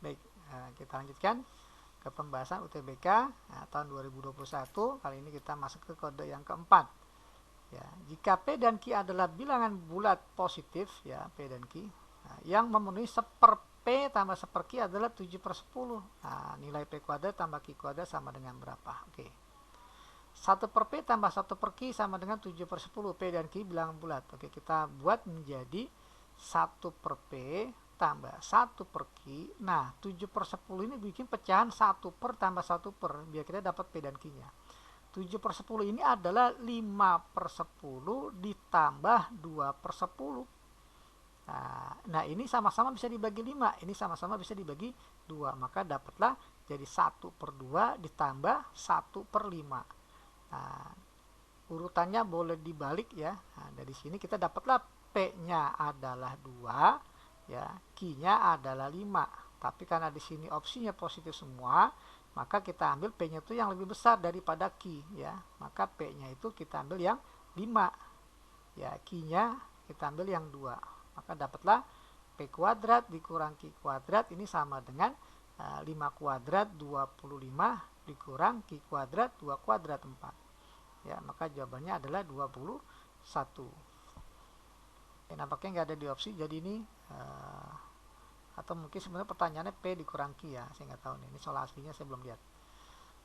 Baik, kita lanjutkan ke pembahasan UTBK tahun 2021. Kali ini kita masuk ke kode yang keempat. Ya, jika P dan Q adalah bilangan bulat positif, ya P dan Q, yang memenuhi 1/P tambah 1/Q adalah 7/10. Nah, nilai P kuadrat tambah Q kuadrat sama dengan berapa? Oke. 1/P tambah 1/Q sama dengan 7/10. P dan Q bilangan bulat. Oke, kita buat menjadi 1/P tambah 1/Q. Nah, 7/10 ini bikin pecahan 1/, tambah 1/, biar kita dapat P dan Q-nya. 7/10 ini adalah 5/10 ditambah 2/10. Nah, ini sama-sama bisa dibagi 5, ini sama-sama bisa dibagi 2, maka dapatlah jadi 1/2 ditambah 1/5. Nah, urutannya boleh dibalik ya. Nah, dari sini kita dapatlah P-nya adalah 2, ya, Q-nya adalah 5. Tapi karena di sini opsinya positif semua, maka kita ambil P-nya itu yang lebih besar daripada Q, ya. Maka P-nya itu kita ambil yang 5. Ya, Q-nya kita ambil yang 2. Maka dapatlah P kuadrat dikurang Q kuadrat ini sama dengan 5 kuadrat 25 dikurang Q kuadrat 2 kuadrat 4. Ya, maka jawabannya adalah 21. Ya, nampaknya nggak ada di opsi, jadi ini atau mungkin sebenarnya pertanyaannya P dikurang Q ya, saya nggak tahu nih. Ini soal aslinya saya belum lihat.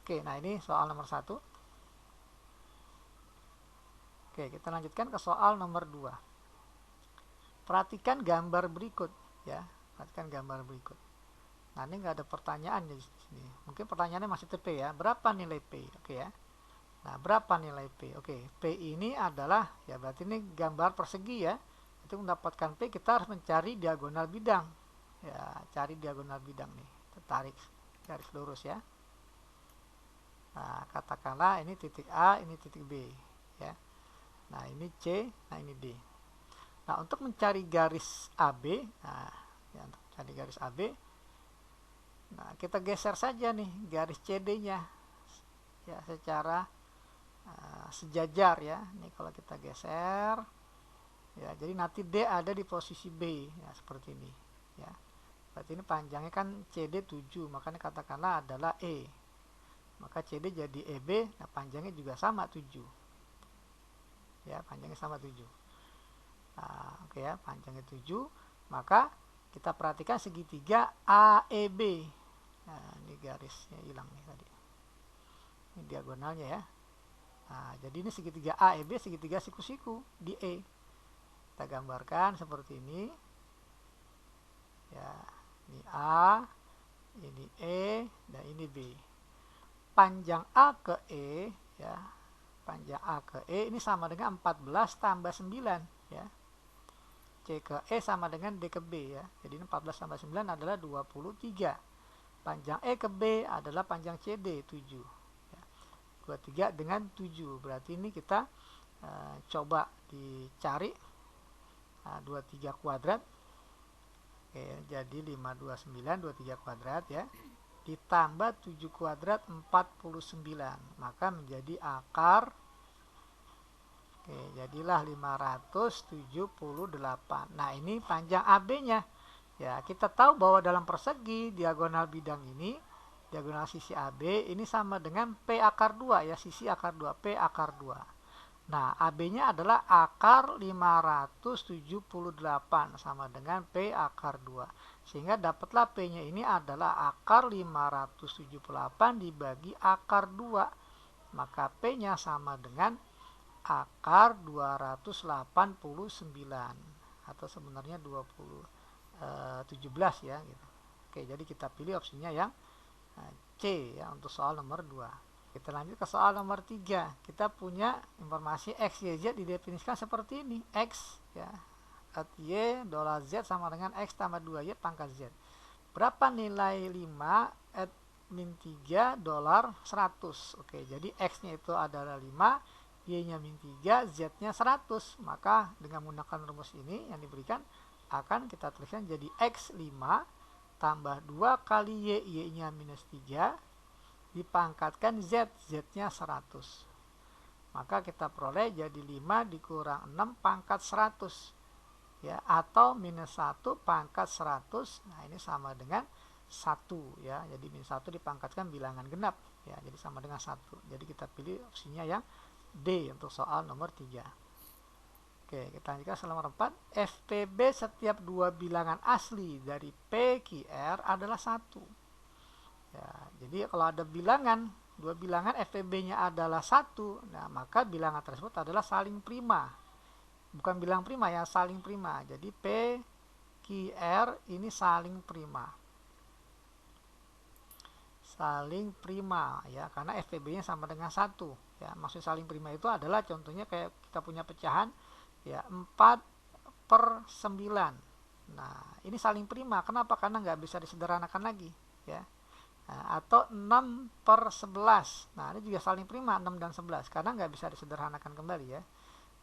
Oke, nah ini soal nomor 1. Oke, kita lanjutkan ke soal nomor 2. Perhatikan gambar berikut ya, perhatikan gambar berikut. Nah, ini nggak ada pertanyaan di sini. Mungkin pertanyaannya masih TP ya. Berapa nilai P? Oke ya. Nah, berapa nilai P? Oke, P ini adalah, ya berarti ini gambar persegi ya. Untuk mendapatkan P kita harus mencari diagonal bidang. Ya, cari diagonal bidang nih. Tarik garis lurus ya. Nah, katakanlah ini titik A, ini titik B. Ya. Nah, ini C, nah ini D. Nah, untuk mencari garis AB, nah, ya, untuk mencari garis AB, nah kita geser saja nih garis CD-nya. Ya, secara sejajar ya. Ini kalau kita geser ya, jadi nanti D ada di posisi B ya, seperti ini ya. Berarti ini panjangnya kan CD 7, makanya katakanlah adalah E. Maka CD jadi EB, nah panjangnya juga sama 7. Ya, panjangnya sama 7. Nah, oke ya, panjangnya 7. Maka kita perhatikan segitiga AEB. Nah, ini garisnya hilang nih tadi. Ini diagonalnya ya. Nah, jadi ini segitiga AEB, segitiga siku-siku di E. Kita gambarkan seperti ini. Ya, ini A, ini E, dan ini B. Panjang A ke E, ya, panjang A ke E ini sama dengan 14 tambah 9, ya. C ke E sama dengan D ke B, ya. Jadi ini 14 tambah 9 adalah 23. Panjang E ke B adalah panjang CD 7. 23 dengan 7, berarti ini kita coba dicari 23 kuadrat. Oke, jadi 529 23 kuadrat ya, ditambah 7 kuadrat 49, maka menjadi akar. Oke, jadilah 578. Nah, ini panjang AB-nya. Ya, kita tahu bahwa dalam persegi diagonal bidang ini, diagonal sisi AB ini sama dengan P akar 2 ya, sisi akar 2, P akar 2. Nah, AB-nya adalah akar 578 sama dengan P akar 2. Sehingga dapatlah P-nya ini adalah akar 578 dibagi akar 2. Maka P-nya sama dengan akar 289 atau sebenarnya 17 ya gitu. Oke, jadi kita pilih opsinya yang C ya untuk soal nomor 2. Kita lanjut ke soal nomor 3. Kita punya informasi X, Y, Z didefinisikan seperti ini. X ya, at Y dolar Z sama dengan X tambah 2Y pangkat Z. Berapa nilai 5 at min 3 dolar 100? Oke, jadi X-nya itu adalah 5, Y-nya min 3, Z-nya 100. Maka dengan menggunakan rumus ini yang diberikan, akan kita tuliskan jadi X5 tambah 2 kali Y, Y-nya minus 3, dipangkatkan Z, Z-nya 100. Maka kita peroleh jadi 5 dikurang 6 pangkat 100. Ya, atau minus 1 pangkat 100. Nah, ini sama dengan 1 ya. Jadi min 1 dipangkatkan bilangan genap ya, jadi sama dengan 1. Jadi kita pilih opsinya yang D untuk soal nomor 3. Oke, kita lanjutkan soal nomor 4. FPB setiap dua bilangan asli dari PQR adalah 1. Ya, jadi kalau ada bilangan, dua bilangan FPB-nya adalah 1, nah maka bilangan tersebut adalah saling prima. Bukan bilang prima ya, saling prima. Jadi PQR ini saling prima. Saling prima ya, karena FPB-nya sama dengan 1 ya. Maksud saling prima itu adalah contohnya kayak kita punya pecahan ya 4/9. Nah, ini saling prima. Kenapa? Karena nggak bisa disederhanakan lagi ya. Nah, atau 6/11. Nah, ini juga saling prima 6 dan 11 karena nggak bisa disederhanakan kembali ya.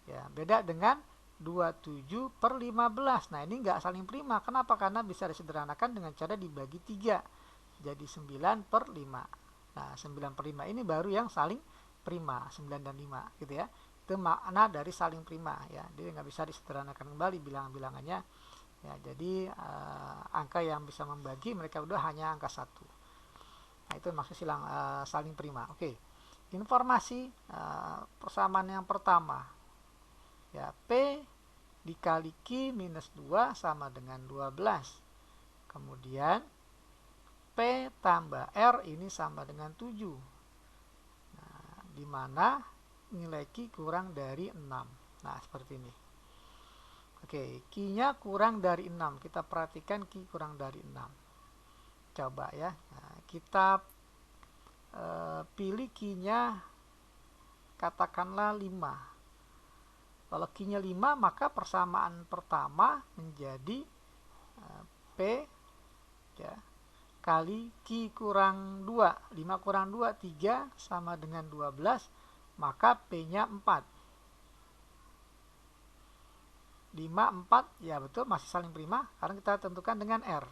Ya, beda dengan 27/15. Nah, ini nggak saling prima. Kenapa? Karena bisa disederhanakan dengan cara dibagi 3. Jadi 9/5. Nah, 9/5 ini baru yang saling prima, 9 dan 5 gitu ya. Itu makna dari saling prima ya. Jadi nggak bisa disederhanakan kembali bilangan-bilangannya. Ya, jadi angka yang bisa membagi mereka udah hanya angka 1. Nah, itu maksud saling prima. Oke. Informasi persamaan yang pertama. Ya, P dikali Q minus 2 sama dengan 12. Kemudian P tambah R ini sama dengan 7. Nah, di mana nilai Q kurang dari 6. Nah, seperti ini. Oke, Q-nya kurang dari 6. Kita perhatikan Q kurang dari 6. Coba ya. Nah, kita pilih Q-nya katakanlah 5. Kalau Q-nya 5, maka persamaan pertama menjadi P ya, kali Q kurang 2. 5 kurang 2, 3 sama dengan 12, maka P-nya 4. 5, 4, ya betul masih saling prima karena kita tentukan dengan R.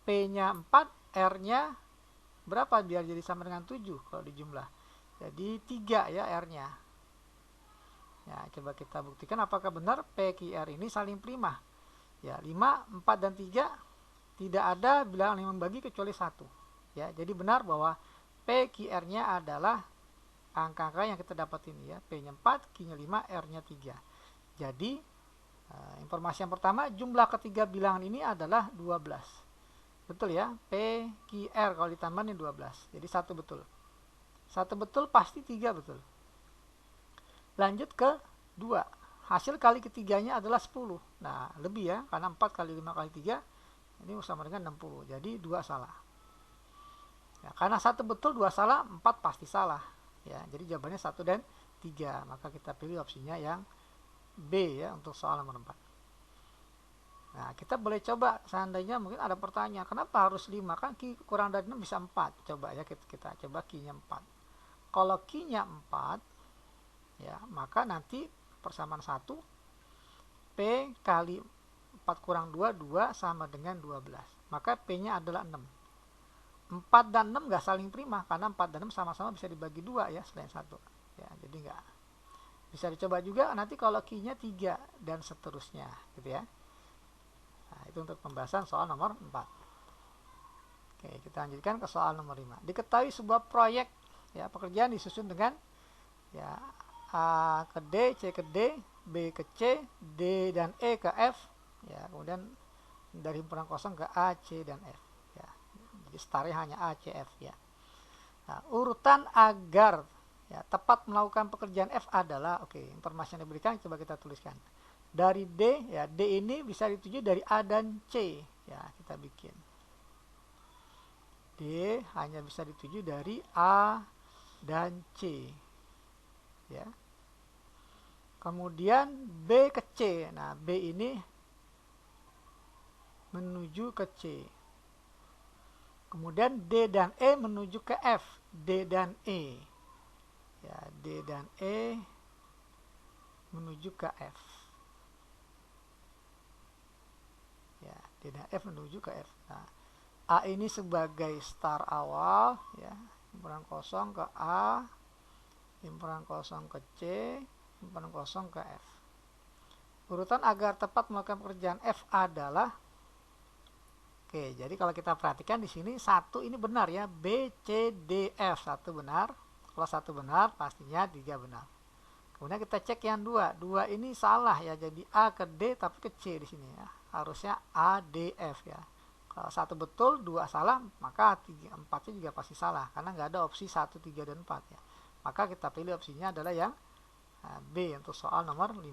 P-nya 4, R-nya berapa biar jadi sama dengan 7 kalau dijumlah. Jadi 3 ya R-nya. Ya, coba kita buktikan apakah benar PQR ini saling prima. Ya, 5, 4, dan 3 tidak ada bilangan yang membagi kecuali 1. Ya, jadi benar bahwa PQR-nya adalah angka-angka yang kita dapat ini ya. P-nya 4, Q-nya 5, R-nya 3. Jadi, informasi yang pertama, jumlah ketiga bilangan ini adalah 12. Betul ya, PQR kalau ditambahin 12. Jadi 1 betul. 1 betul pasti 3 betul. Lanjut ke 2. Hasil kali ketiganya adalah 10. Nah, lebih ya, karena 4 kali 5 kali 3 ini sama dengan 60. Jadi 2 salah. Ya, karena 1 betul, 2 salah, 4 pasti salah. Ya, jadi jawabannya 1 dan 3. Maka kita pilih opsinya yang B ya untuk soal nomor 4. Nah, kita boleh coba seandainya mungkin ada pertanyaan, kenapa harus 5? Kan Q kurang dari 6 bisa 4. Coba ya kita coba Q-nya 4. Kalau Q-nya 4 ya, maka nanti persamaan 1 P kali 4 kurang 2, 2 sama dengan 12. Maka P-nya adalah 6. 4 dan 6 nggak saling prima karena 4 dan 6 sama-sama bisa dibagi 2 ya selain 1. Ya, jadi nggak. Bisa dicoba juga nanti kalau Q-nya 3 dan seterusnya gitu ya. Nah, itu untuk pembahasan soal nomor 4. Oke, kita lanjutkan ke soal nomor 5. Diketahui sebuah proyek ya, pekerjaan disusun dengan ya A ke D, C ke D, B ke C, D dan E ke F ya, kemudian dari himpunan kosong ke A, C dan F ya. Jadi startnya hanya A, C, F ya. Nah, urutan agar ya tepat melakukan pekerjaan F adalah, oke, informasi yang diberikan coba kita tuliskan. Dari D ya, D ini bisa dituju dari A dan C ya, kita bikin. D hanya bisa dituju dari A dan C ya. Kemudian B ke C. Nah, B ini menuju ke C. Kemudian D dan E menuju ke F. D dan E. Ya, D dan E menuju ke F. Ya, D dan F menuju ke F. Nah, A ini sebagai start awal ya, himpunan kosong ke A, himpunan kosong ke C, himpunan kosong ke F. Urutan agar tepat melakukan pekerjaan F adalah Oke, jadi kalau kita perhatikan di sini satu ini benar ya, B, C, D, F satu benar. Kalau satu benar, pastinya 3 benar. Kemudian kita cek yang dua. Dua ini salah ya, jadi A ke D tapi ke C di sini ya. Harusnya A, D, F ya. Kalau satu betul, dua salah, maka 3, 4-nya juga pasti salah karena nggak ada opsi 1, 3, dan 4 ya. Maka kita pilih opsinya adalah yang B untuk soal nomor 5.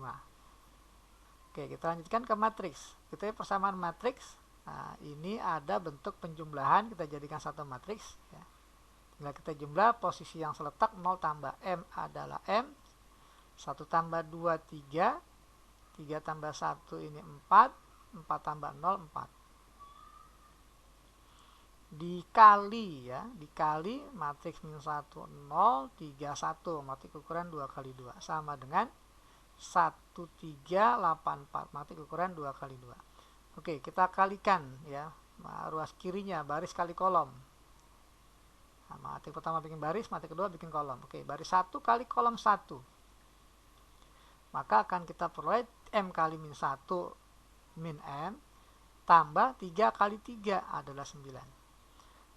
Oke, kita lanjutkan ke matriks. Kita persamaan matriks. Nah, ini ada bentuk penjumlahan, kita jadikan satu matriks ya. Tinggal kita jumlah posisi yang seletak 0 tambah M adalah M, 1 tambah 2 3, 3 tambah 1 ini 4, 4 tambah 0 4. Dikali ya, dikali matriks min 1 0 3 1, matriks ukuran 2 kali 2 sama dengan 1 3 8 4, matriks ukuran 2 kali 2. Oke, kita kalikan ya, ruas kirinya baris kali kolom. Nah, matriks pertama bikin baris, matriks kedua bikin kolom. Oke, baris 1 kali kolom 1. Maka akan kita peroleh M kali min 1 min M tambah 3 kali 3 adalah 9.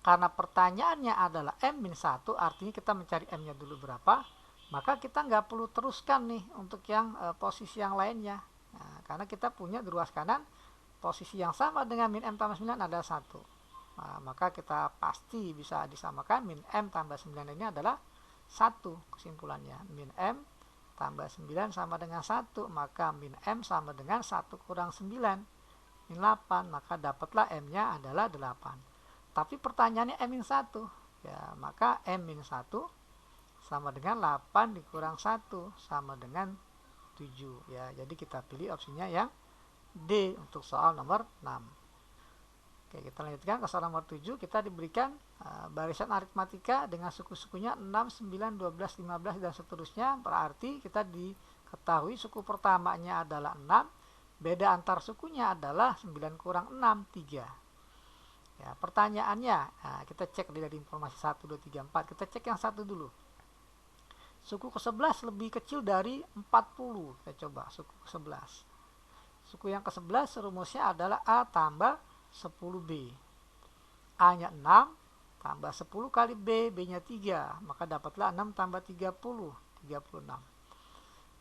Karena pertanyaannya adalah M min 1, artinya kita mencari M-nya dulu berapa. Maka kita nggak perlu teruskan nih untuk yang posisi yang lainnya. Nah, karena kita punya di ruas kanan posisi yang sama dengan min M tambah 9 adalah 1. Nah, maka kita pasti bisa disamakan min M tambah 9 ini adalah 1. Kesimpulannya min M tambah 9 sama dengan 1. Maka min M sama dengan 1 kurang 9. Min 8. Maka dapatlah M-nya adalah 8. Tapi pertanyaannya M min 1. Ya, maka M min 1 sama dengan 8 dikurang 1 sama dengan 7. Ya, jadi kita pilih opsinya yang D untuk soal nomor 6. Oke, kita lanjutkan ke soal nomor 7. Kita diberikan barisan aritmatika dengan suku-sukunya 6, 9, 12, 15 dan seterusnya. Berarti kita diketahui suku pertamanya adalah 6. Beda antar sukunya adalah 9 kurang 6, 3. Ya, pertanyaannya, kita cek dari informasi 1, 2, 3, 4. Kita cek yang satu dulu. Suku ke-11 lebih kecil dari 40. Kita coba suku ke-11. Suku yang ke-11 rumusnya adalah A tambah 10B. A-nya 6 tambah 10 kali B, B-nya 3. Maka dapatlah 6 tambah 30, 36.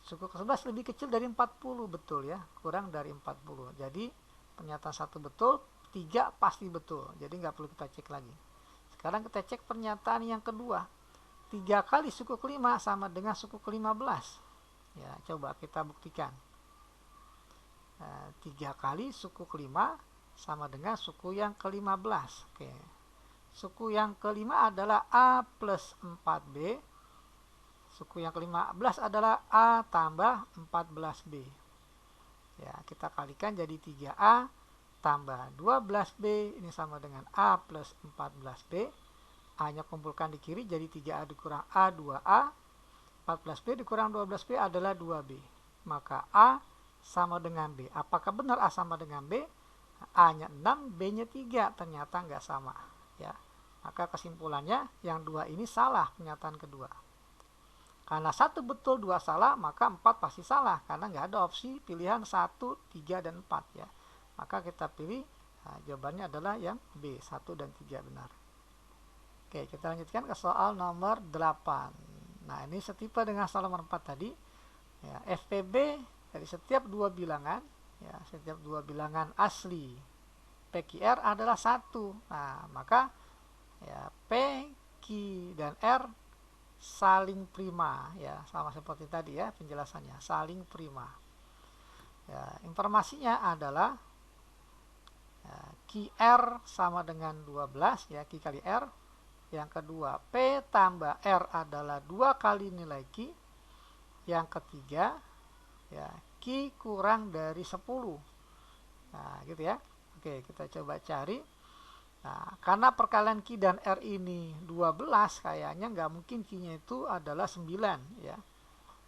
Suku ke-11 lebih kecil dari 40, betul ya. Kurang dari 40. Jadi pernyataan 1 betul, 3 pasti betul. Jadi nggak perlu kita cek lagi. Sekarang kita cek pernyataan yang kedua. 3 kali suku ke-5 sama dengan suku ke-15. Ya, coba kita buktikan. 3 kali suku ke-5 sama dengan suku yang ke-15. Oke. Suku yang ke-5 adalah A plus 4B. Suku yang ke-15 adalah A tambah 14B. Ya, kita kalikan jadi 3A tambah 12B. Ini sama dengan A plus 14B. A-nya kumpulkan di kiri jadi 3A dikurang A 2A. 14B dikurang 12B adalah 2B. Maka A sama dengan B. Apakah benar A sama dengan B? A-nya 6, B-nya 3. Ternyata nggak sama. Ya. Maka kesimpulannya yang 2 ini salah pernyataan kedua. Karena 1 betul, 2 salah, maka 4 pasti salah. Karena nggak ada opsi pilihan 1, 3, dan 4. Ya. Maka kita pilih, jawabannya adalah yang B, 1 dan 3 benar. Oke, kita lanjutkan ke soal nomor 8. Nah, ini setipe dengan soal nomor 4 tadi. Ya, FPB dari setiap dua bilangan, ya, setiap dua bilangan asli PQR adalah 1. Nah, maka ya, P, Q, dan R saling prima, ya, sama seperti tadi ya penjelasannya, saling prima. Ya, informasinya adalah ya, QR sama dengan 12, ya, Q kali R. Yang kedua, P tambah R adalah 2 kali nilai Q. Yang ketiga, ya, Q kurang dari 10. Nah, gitu ya. Oke, kita coba cari. Nah, karena perkalian Q dan R ini 12, kayaknya nggak mungkin Q-nya itu adalah 9, ya.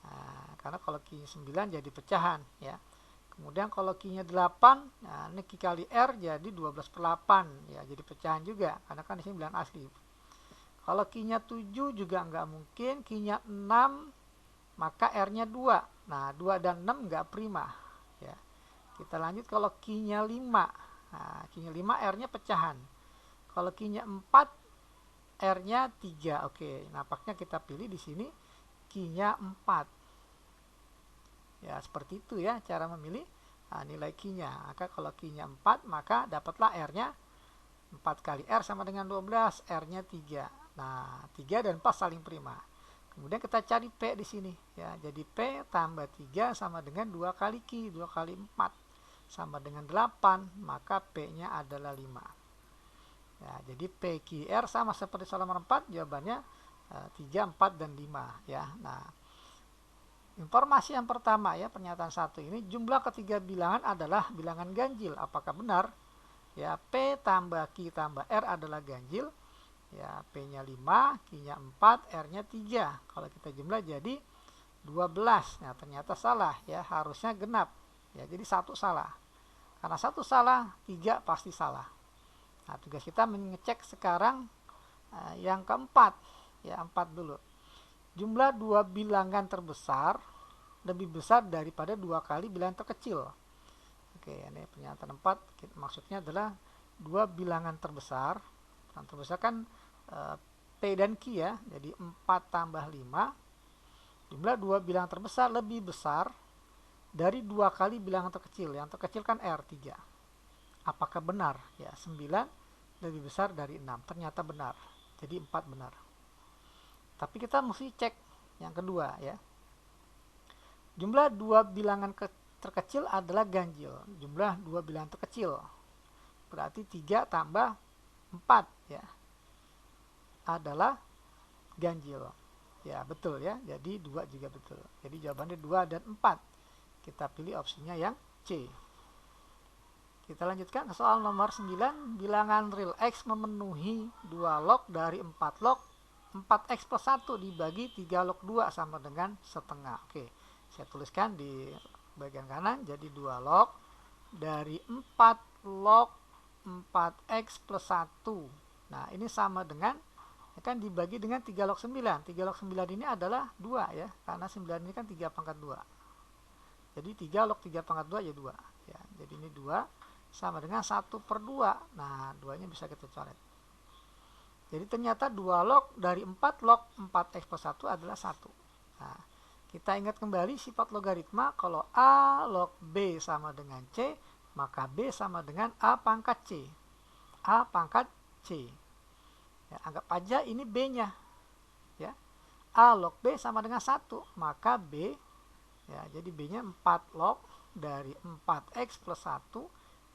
Nah, karena kalau Q-nya 9 jadi pecahan, ya. Kemudian kalau Q-nya 8, nah ini Q kali R jadi 12/8, ya, jadi pecahan juga, karena kan di sini bilangan asli. Kalau Q-nya 7 juga nggak mungkin, Q-nya 6, maka R-nya 2. Nah, 2 dan 6 nggak prima. Ya. Kita lanjut kalau Q-nya 5. Nah, Q-nya 5, R-nya pecahan. Kalau Q-nya 4, R-nya 3. Oke, nampaknya kita pilih di sini Q-nya 4. Ya, seperti itu ya cara memilih nilai Q-nya. Maka kalau Q-nya 4, maka dapatlah R-nya 4 kali R sama dengan 12, R-nya 3. Nah, 3 dan 4 saling prima. Kemudian kita cari P di sini ya. Jadi P tambah 3 sama dengan 2 kali Q, 2 kali 4 sama dengan 8, maka P-nya adalah 5. Ya, jadi P, Q, R sama seperti soal nomor 4, jawabannya 3, 4 dan 5 ya. Nah, informasi yang pertama ya, pernyataan 1 ini, jumlah ketiga bilangan adalah bilangan ganjil. Apakah benar? Ya, P tambah Q tambah R adalah ganjil. Ya, P-nya 5, Q-nya 4, R-nya 3. Kalau kita jumlah jadi 12. Nah, ternyata salah ya, harusnya genap. Ya, jadi 1 salah. Karena 1 salah, 3 pasti salah. Nah, tugas kita mengecek sekarang yang keempat. Ya, 4 dulu. Jumlah 2 bilangan terbesar lebih besar daripada 2 kali bilangan terkecil. Oke, ini pernyataan 4 maksudnya adalah 2 bilangan terbesar. Bilangan terbesar kan P dan Q ya, jadi 4 tambah 5. Jumlah 2 bilangan terbesar lebih besar dari 2 kali bilangan terkecil. Yang terkecil kan R, 3. Apakah benar? Ya, 9 lebih besar dari 6. Ternyata benar. Jadi 4 benar. Tapi kita mesti cek yang kedua ya. Jumlah 2 bilangan terkecil adalah ganjil. Jumlah 2 bilangan terkecil. Berarti 3 tambah 4 ya adalah ganjil. Ya, betul ya. Jadi 2 juga betul. Jadi jawabannya 2 dan 4. Kita pilih opsinya yang C. Kita lanjutkan ke soal nomor 9. Bilangan real X memenuhi 2 log dari 4 log. 4X plus 1 dibagi 3 log 2 sama dengan setengah. Oke, saya tuliskan di bagian kanan. Jadi 2 log dari 4 log 4X plus 1. Nah, ini sama dengan kan dibagi dengan 3 log 9. 3 log 9 ini adalah 2 ya, karena 9 ini kan 3 pangkat 2. Jadi 3 log 3 pangkat 2 ya 2 ya. Jadi ini 2 sama dengan 1 per 2. Nah, 2 nya bisa kita coret. Jadi ternyata 2 log dari 4 log 4X plus 1 adalah 1. Nah, kita ingat kembali sifat logaritma, kalau A log B sama dengan C, maka B sama dengan A pangkat C. A pangkat C. Ya, anggap aja ini B-nya. Ya. A log B sama dengan 1, maka B ya, jadi B-nya 4 log dari 4X plus 1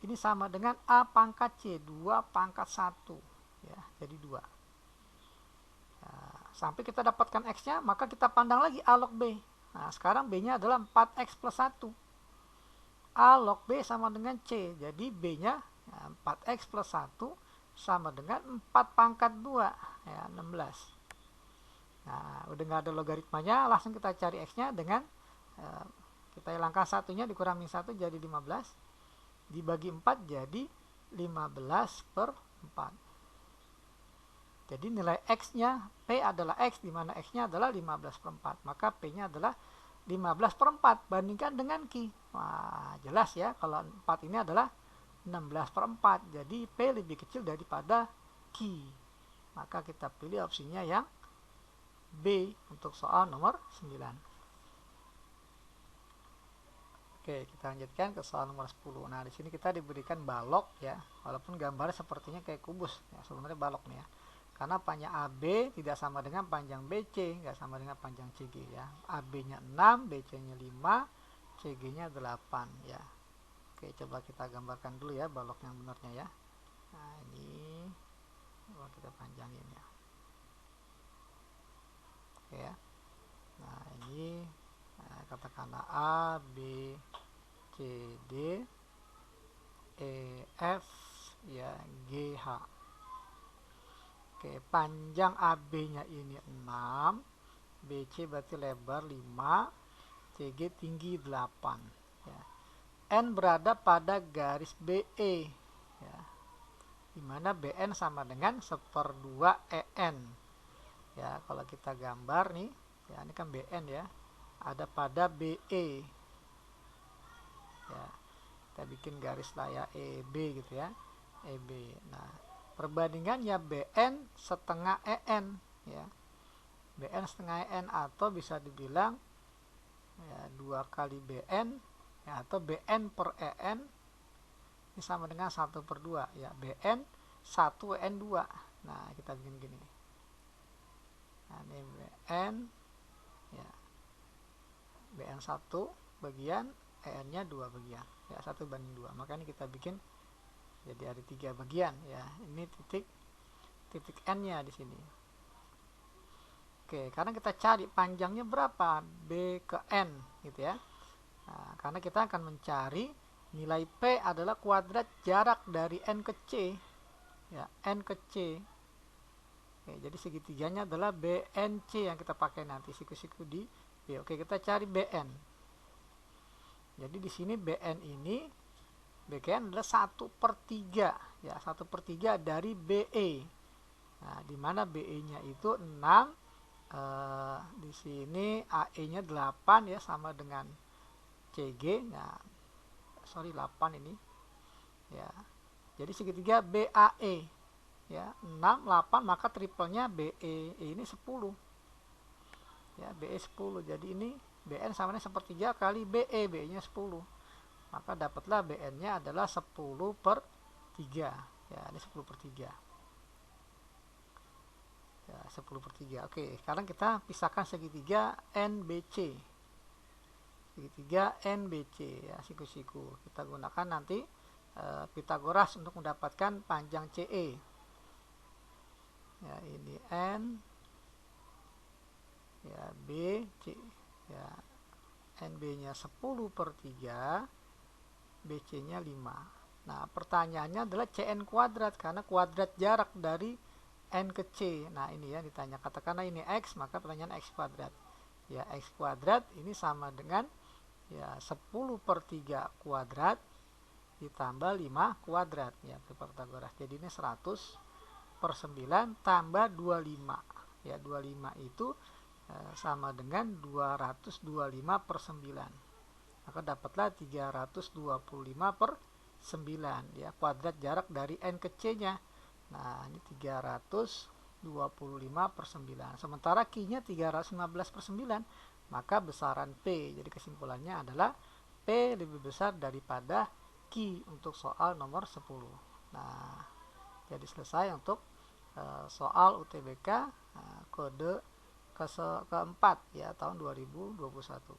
ini sama dengan A pangkat C, 2 pangkat 1 ya, jadi 2. Nah, sampai kita dapatkan X-nya, maka kita pandang lagi A log B. Nah, sekarang B-nya adalah 4X plus 1. A log B sama dengan C, jadi B-nya ya, 4X plus 1 sama dengan 4 pangkat 2 ya, 16. Nah, udah nggak ada logaritmanya, langsung kita cari X-nya dengan kita hilangkan satunya, dikurangi 1 jadi 15, dibagi 4 jadi 15 per 4. Jadi nilai X-nya, P adalah X, di mana X-nya adalah 15 per 4. Maka P-nya adalah 15 per 4, bandingkan dengan Q. Wah, jelas ya, kalau 4 ini adalah 16 per 4. Jadi P lebih kecil daripada Q. Maka kita pilih opsinya yang B untuk soal nomor 9. Oke, kita lanjutkan ke soal nomor 10. Nah, di sini kita diberikan balok ya. Walaupun gambarnya sepertinya kayak kubus, ya sebenarnya balok nih ya. Karena panjang AB tidak sama dengan panjang BC, nggak sama dengan panjang CG ya. AB-nya 6, BC-nya 5, CG-nya 8 ya. Oke, coba kita gambarkan dulu ya balok yang benarnya ya. Nah, ini coba kita panjangin ya. Oke ya. Nah, ini katakanlah A, B, C, D, E, F, ya, G, H. Oke, panjang AB-nya ini 6, BC berarti lebar 5, CG tinggi 8 ya. N berada pada garis BE ya, dimana BN sama dengan 1/2 EN ya. Kalau kita gambar nih ya, ini kan BN ya, ada pada BE ya. kita bikin garis lah ya, EB gitu ya, EB. Nah, perbandingannya BN setengah EN ya, BN setengah EN, atau bisa dibilang ya 2 kali BN ya, atau BN per EN ini sama dengan 1/2 ya, BN 1 EN 2. Nah, kita bikin gini. Nah, ini BN ya, BN 1 bagian, EN-nya 2 bagian ya, 1/2. Makanya kita bikin jadi ada 3 bagian ya. Ini titik N-nya di sini. Oke, karena kita cari panjangnya berapa, B ke N gitu ya. Nah, karena kita akan mencari nilai P adalah kuadrat jarak dari N ke C ya, N ke C. Oke, jadi segitiganya adalah BNC yang kita pakai nanti siku-siku di B. Oke, kita cari BN. Jadi di sini BN ini, BN adalah 1/3 ya, 1/3 dari BE. Nah, di mana BE-nya itu 6. Di sini AE-nya 8 ya, sama dengan CG. Nah, sorry 8 ini ya. Jadi segitiga BAE ya, 6 8, maka triplenya BE ini 10 ya, BE 10. Jadi ini BN sama dengan 1/3 kali BE, BE-nya 10. Maka dapatlah BN-nya adalah 10/3 ya, ini 10/3 ya, 10/3. Oke, sekarang kita pisahkan segitiga NBC, segitiga NBC ya, siku-siku. Kita gunakan nanti Pitagoras untuk mendapatkan panjang CE ya. Ini N ya, B, C ya, NB-nya 10/3, BC-nya 5. Nah, pertanyaannya adalah CN kuadrat, karena kuadrat jarak dari N ke C. Nah, ini ya ditanya, katakanlah ini X, maka pertanyaan X kuadrat ya, X kuadrat ini sama dengan ya 10/3 kuadrat ditambah 5 kuadrat ya, Pitagoras. Jadi ini 100/9 tambah 25 ya, 25 itu sama dengan 225/9, maka dapatlah 325/9 ya, kuadrat jarak dari N ke C nya. Nah, ini 325/9, sementara Q-nya 315/9, maka besaran P. Jadi kesimpulannya adalah P lebih besar daripada Q untuk soal nomor 10. Nah, jadi selesai untuk soal UTBK kode keempat ya, tahun 2021.